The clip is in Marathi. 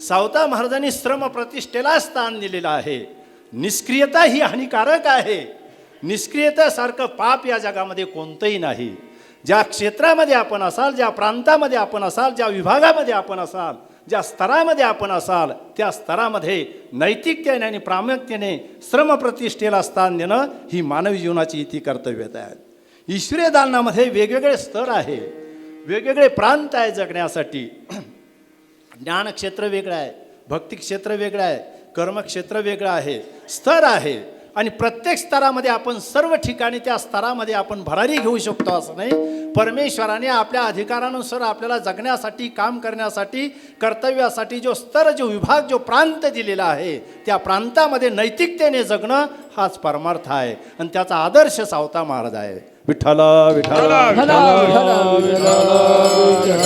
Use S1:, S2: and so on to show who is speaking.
S1: सावता महाराजांनी श्रम प्रतिष्ठेला स्थान दिलेलं आहे. निष्क्रियता ही हानिकारक आहे. निष्क्रियतेसारखं पाप या जगामध्ये कोणतंही नाही. ज्या क्षेत्रामध्ये आपण असाल, ज्या प्रांतामध्ये आपण असाल, ज्या विभागामध्ये आपण असाल, ज्या स्तरामध्ये आपण असाल, त्या स्तरामध्ये नैतिकतेने आणि प्रामाणिकतेने श्रम प्रतिष्ठेला स्थान देणं ही मानवी जीवनाची इति कर्तव्यता आहे. ईश्वरीय दालनामध्ये वेगवेगळे स्तर आहे, वेगवेगळे प्रांत आहे जगण्यासाठी. ज्ञान क्षेत्र वेगळं आहे, भक्ती क्षेत्र वेगळं आहे, कर्मक्षेत्र वेगळं आहे, स्तर आहे. आणि प्रत्येक स्तरामध्ये आपण सर्व ठिकाणी त्या स्तरामध्ये आपण भरारी घेऊ शकतो असं नाही. परमेश्वराने आपल्या अधिकारानुसार आपल्याला जगण्यासाठी, काम करण्यासाठी, कर्तव्यासाठी जो स्तर, जो विभाग, जो प्रांत दिलेला आहे, त्या प्रांतामध्ये नैतिकतेने जगणं हाच परमार्थ आहे. आणि त्याचा आदर्श सावता महाराज आहे. विठ्ठल विठ्ठल विठ्ठल विठ्ठल.